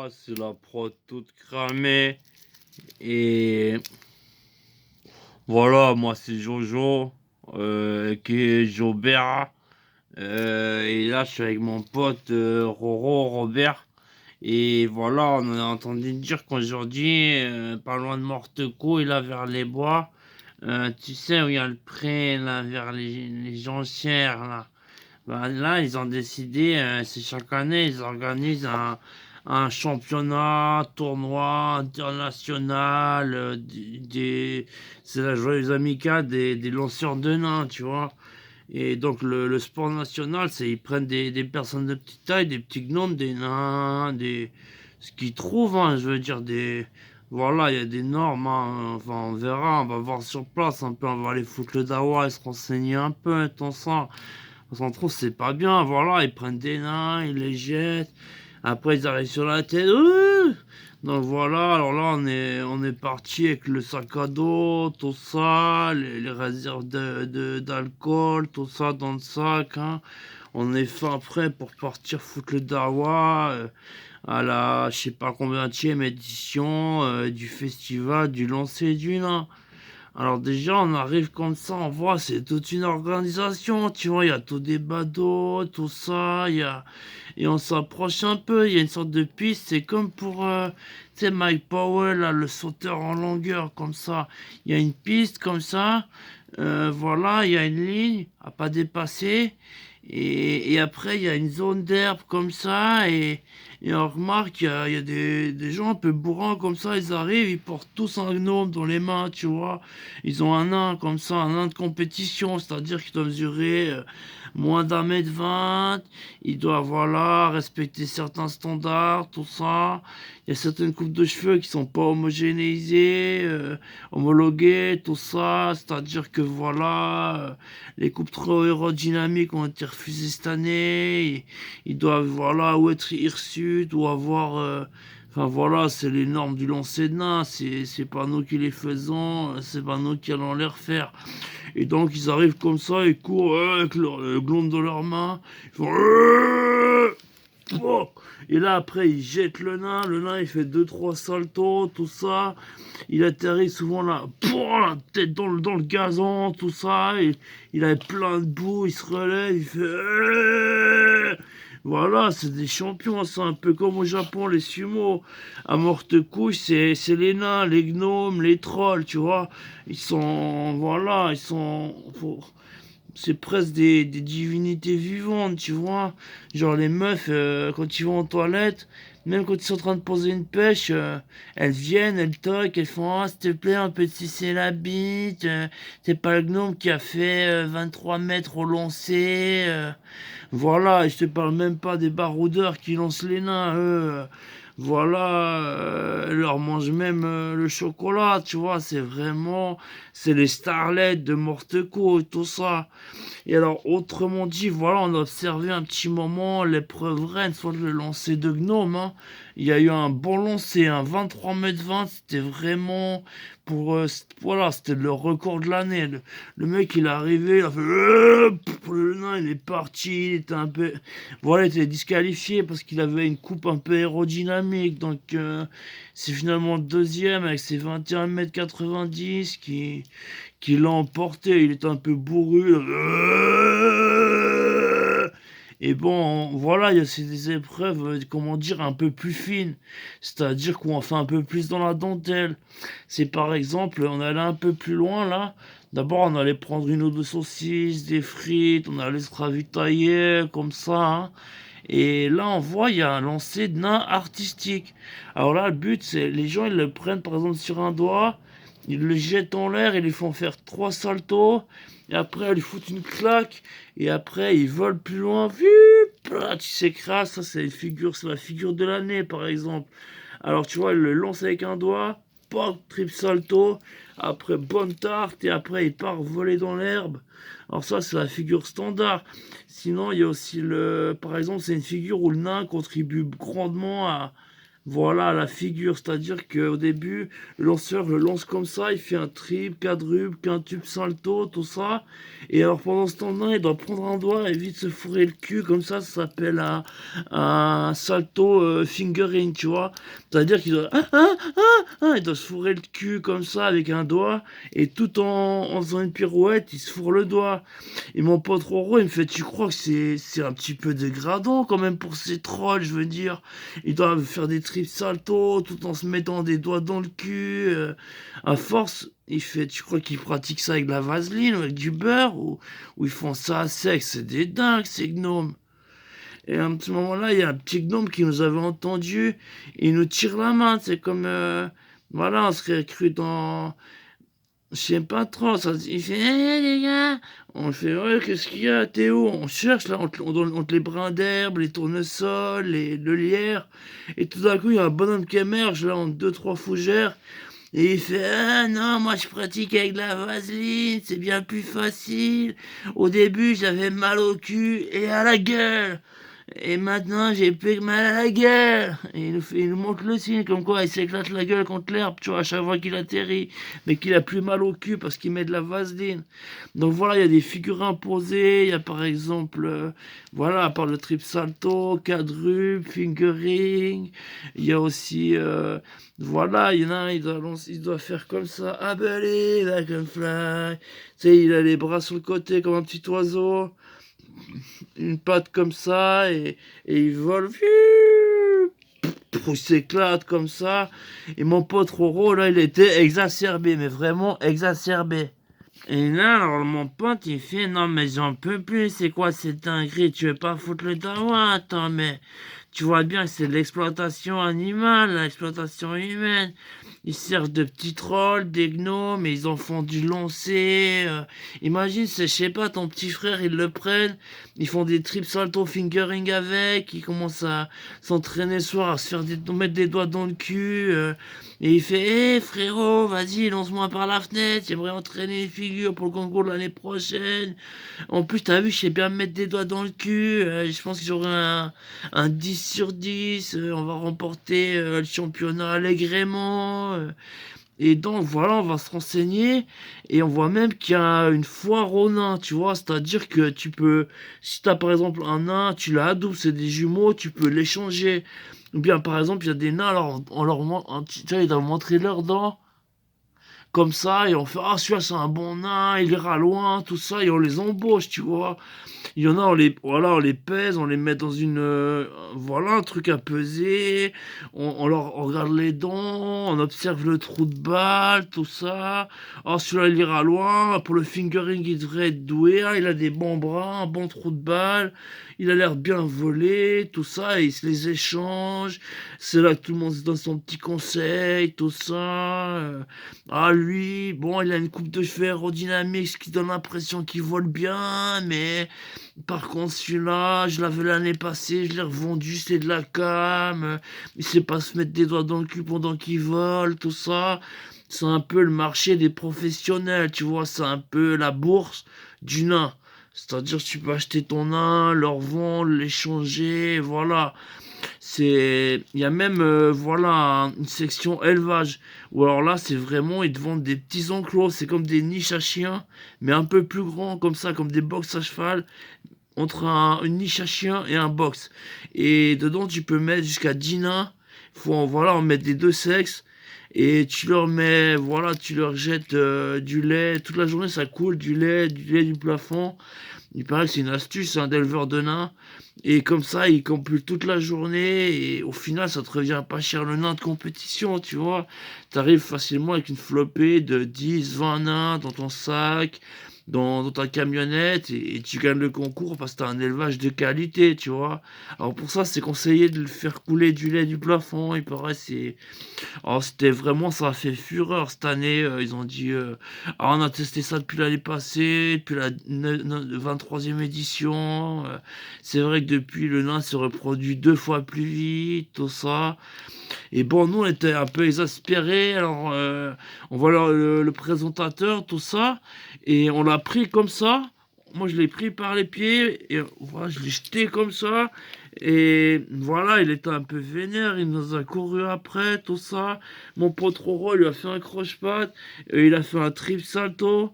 c'est la prod toute cramée. Et voilà, moi c'est Jojo, qui est Jobert. Et là, je suis avec mon pote Roro Robert. Et voilà, on a entendu dire qu'aujourd'hui, pas loin de Morteco, et là vers les bois, tu sais où il y a le pré, là vers les Jonchères, là. Ben, là, ils ont décidé, c'est chaque année, ils organisent un championnat, tournoi international, c'est la joyeuse amicale des lanceurs de nains, tu vois. Et donc, le sport national, c'est ils prennent des personnes de petite taille, des petits gnomes, des nains, ce qu'ils trouvent, hein, je veux dire, voilà, il y a des normes, hein, enfin, on verra, on va voir sur place un peu, on va aller foutre le dawa et se renseigner un peu, et tout ça. Parce qu'on trouve c'est pas bien, voilà, ils prennent des nains, ils les jettent, après ils arrivent sur la tête, donc voilà, alors là on est parti avec le sac à dos, tout ça, les réserves d'alcool, tout ça dans le sac, hein. On est fin prêt pour partir foutre le dawa à la je sais pas combienième édition du festival du lancer du nain. Alors déjà, on arrive comme ça, on voit, c'est toute une organisation, tu vois, il y a tous des badauds, tout ça, et on s'approche un peu, il y a une sorte de piste, c'est comme pour, tu sais, Mike Powell, là, le sauteur en longueur, comme ça. Il y a une piste comme ça, voilà, il y a une ligne à pas dépasser, et après, il y a une zone d'herbe comme ça, et on remarque, il y a des gens un peu bourrins comme ça, ils arrivent, ils portent tous un gnome dans les mains, tu vois. Ils ont un nain comme ça, un nain de compétition, c'est-à-dire qu'il doit mesurer moins d'1 m 20. Il doit, voilà, respecter certains standards, tout ça. Il y a certaines coupes de cheveux qui sont pas homogénéisées, homologuées, tout ça. C'est-à-dire que, voilà, les coupes trop aérodynamiques ont été refusées cette année. Ils doivent, voilà, ou être hirsutes, ou avoir... enfin voilà, c'est les normes du lancer de nain, c'est pas nous qui les faisons, c'est pas nous qui allons les refaire. Et donc ils arrivent comme ça, ils courent avec leur glande dans leurs mains, ils font oh. Et là après ils jettent le nain il fait deux trois saltos, tout ça, il atterrit souvent là, la tête dans le gazon, tout ça, et il a plein de boue, il se relève, il fait voilà, c'est des champions, c'est un peu comme au Japon, les sumo. À morte couche, c'est les nains, les gnomes, les trolls, tu vois. Ils sont, voilà, ils sont, c'est presque des divinités vivantes, tu vois. Genre les meufs, quand ils vont aux toilettes, même quand ils sont en train de poser une pêche, elles viennent, elles toquent, elles font «Ah, s'il te plaît, un peu de sucer la bite, c'est pas le gnome qui a fait 23 mètres au lancer. Voilà, et je te parle même pas des baroudeurs qui lancent les nains, eux. Voilà, leur mangent même le chocolat, tu vois, c'est vraiment, c'est les starlets de Morteco et tout ça. Et alors, autrement dit, voilà, on a observé un petit moment l'épreuve reine, soit le lancer de gnome, hein. Il y a eu un bon lancer, un 23 m 20, c'était vraiment pour, voilà, c'était le record de l'année. Le mec, il est arrivé, il a fait, le nain, il est parti, il était un peu, voilà, il était disqualifié parce qu'il avait une coupe un peu aérodynamique, donc, c'est finalement le deuxième avec ses 21 m 90 qui l'a emporté. Il était un peu bourru. Et bon, voilà, il y a des épreuves, comment dire, un peu plus fines. C'est-à-dire qu'on fait un peu plus dans la dentelle. C'est par exemple, on allait un peu plus loin là. D'abord, on allait prendre une ou deux saucisses, des frites, on allait se ravitailler comme ça, hein. Et là, on voit, il y a un lancer de nain artistique. Alors là, le but, c'est les gens, ils le prennent par exemple sur un doigt, ils le jettent en l'air, ils lui font faire trois saltos, et après, ils lui foutent une claque, et après, ils volent plus loin, là, tu s'écrases, ça, c'est la figure de l'année, par exemple. Alors, tu vois, il le lance avec un doigt, pop, triple salto, après, bonne tarte, et après, il part voler dans l'herbe. Alors ça, c'est la figure standard. Sinon, il y a aussi par exemple, c'est une figure où le nain contribue grandement à, voilà, la figure. C'est-à-dire qu'au début, le lanceur le lance comme ça, il fait un triple, quadruple, quintuple, salto, tout ça. Et alors pendant ce temps-là, il doit prendre un doigt et vite se fourrer le cul, comme ça s'appelle un salto fingering, tu vois. C'est-à-dire qu'il doit, il doit se fourrer le cul comme ça avec un doigt, et tout en faisant une pirouette, il se fourre le doigt. Et mon pote Roro, il me fait, tu crois que c'est un petit peu dégradant quand même pour ces trolls, je veux dire. Ils doivent faire des trips salto tout en se mettant des doigts dans le cul. À force, il fait, tu crois qu'ils pratiquent ça avec de la vaseline ou avec du beurre, ou ils font ça à sec? C'est des dingues, ces gnomes. Et à un petit moment-là, il y a un petit gnome qui nous avait entendu. Il nous tire la main. C'est comme, voilà, on serait cru dans, je sais pas trop. Ça, il fait, hé les gars. On fait, ouais, qu'est-ce qu'il y a, Théo? On cherche là, entre les brins d'herbe, les tournesols, le lierre. Et tout d'un coup, il y a un bonhomme qui émerge là, entre deux, trois fougères. Et il fait, ah non, moi je pratique avec de la vaseline, c'est bien plus facile. Au début, j'avais mal au cul et à la gueule. Et maintenant, j'ai plus que mal à la gueule. Et il nous montre le signe, comme quoi il s'éclate la gueule contre l'herbe, tu vois, à chaque fois qu'il atterrit. Mais qu'il a plus mal au cul parce qu'il met de la vaseline. Donc voilà, il y a des figures imposées. Il y a par exemple, voilà, à part le trip salto, quadruple, fingering. Il y a aussi, voilà, il y en a un, il doit faire comme ça. I believe I can fly. Tu sais, il a les bras sur le côté comme un petit oiseau, une patte comme ça, et il vole. Il s'éclate comme ça. Et mon pote Roro, là, il était exacerbé, mais vraiment exacerbé. Et là, alors, mon pote, il fait, non, mais j'en peux plus, c'est quoi cette dinguerie? Tu veux pas foutre le dawa? Attends, mais tu vois bien que c'est de l'exploitation animale, l'exploitation humaine. Ils servent de petits trolls, des gnomes, et ils en font du lancer. Imagine, c'est, je sais pas, ton petit frère, ils le prennent, ils font des trips salto fingering avec, ils commencent à s'entraîner le soir, à se faire mettre des doigts dans le cul. Et il fait, hé frérot, vas-y, lance-moi par la fenêtre, j'aimerais entraîner les figures pour le concours de l'année prochaine. En plus, t'as vu, je sais bien me mettre des doigts dans le cul. Je pense que j'aurai un 10 sur 10. On va remporter le championnat allègrement. Et donc, voilà, on va se renseigner. Et on voit même qu'il y a une foire aux nains, tu vois. C'est-à-dire que tu peux, si t'as par exemple un nain, tu l'as adoubé, c'est des jumeaux, tu peux l'échanger. Ou bien, par exemple, il y a des nains, alors on leur montre, tu vois, ils doivent montrer leurs dents comme ça, et on fait, ah, celui-là, c'est un bon nain, il ira loin, tout ça, et on les embauche, tu vois. Il y en a, voilà, on les pèse, on les met dans une, voilà, un truc à peser, on regarde les dents, on observe le trou de balle, tout ça. Ah, celui-là, il ira loin, pour le fingering, il devrait être doué, ah, il a des bons bras, un bon trou de balle, il a l'air bien volé, tout ça, et ils se les échangent. C'est là que tout le monde se donne son petit conseil, tout ça. Ah, lui, bon, il a une coupe de cheveux aérodynamique, ce qui donne l'impression qu'il vole bien, mais par contre, celui-là, je l'avais l'année passée, je l'ai revendu, c'est de la cam. Il sait pas se mettre des doigts dans le cul pendant qu'il vole, tout ça. C'est un peu le marché des professionnels, tu vois, c'est un peu la bourse du nain. C'est-à-dire que tu peux acheter ton nain, le revendre, l'échanger, voilà. Il y a même, voilà, une section élevage. Ou alors là, c'est vraiment, ils te vendent des petits enclos. C'est comme des niches à chiens, mais un peu plus grands, comme ça, comme des box à cheval, entre une niche à chien et un box. Et dedans, tu peux mettre jusqu'à 10 nains. Faut, voilà, en mettre des deux sexes. Et tu leur mets, voilà, tu leur jettes du lait. Toute la journée, ça coule, du lait du plafond. Il paraît que c'est une astuce, hein, d'éleveur de nains. Et comme ça, ils compulent toute la journée. Et au final, ça te revient pas cher le nain de compétition, tu vois. T'arrives facilement avec une flopée de 10, 20 nains dans ton sac, dans ta camionnette. Et tu gagnes le concours parce que t'as un élevage de qualité, tu vois. Alors pour ça, c'est conseillé de le faire couler du lait du plafond. Il paraît, c'est... Alors c'était vraiment, ça a fait fureur cette année. Ils ont dit, ah, on a testé ça depuis l'année passée, depuis la 23e édition. C'est vrai que depuis, le nain se reproduit 2 fois plus vite, tout ça. Et bon, nous, on était un peu exaspérés. Alors, on voit le présentateur, tout ça. Et on l'a pris comme ça. Moi, je l'ai pris par les pieds. Et voilà, je l'ai jeté comme ça. Et voilà, il était un peu vénère, il nous a couru après, tout ça. Mon pote Roro lui a fait un croche-patte, et il a fait un trip salto.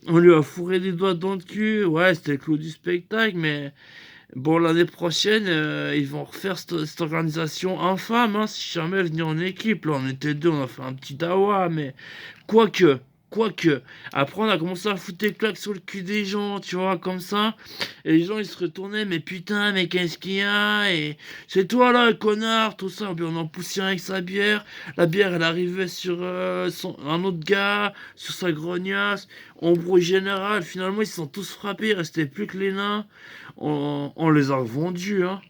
On lui a fourré des doigts dans le cul. Ouais, c'était le clou du spectacle, mais bon, l'année prochaine, ils vont refaire cette organisation infâme, hein, si jamais venir en équipe. Là, on était deux, on a fait un petit dawa, mais quoique, quoique. Après, on a commencé à foutre des claques sur le cul des gens, tu vois, comme ça. Et les gens, ils se retournaient, mais putain, mais qu'est-ce qu'il y a? Et c'est toi là, le connard, tout ça. Puis on en poussait un avec sa bière. La bière, elle arrivait sur un autre gars, sur sa grognasse. Embrouille générale. Finalement, ils se sont tous frappés, il restait plus que les nains. On les a revendus, hein.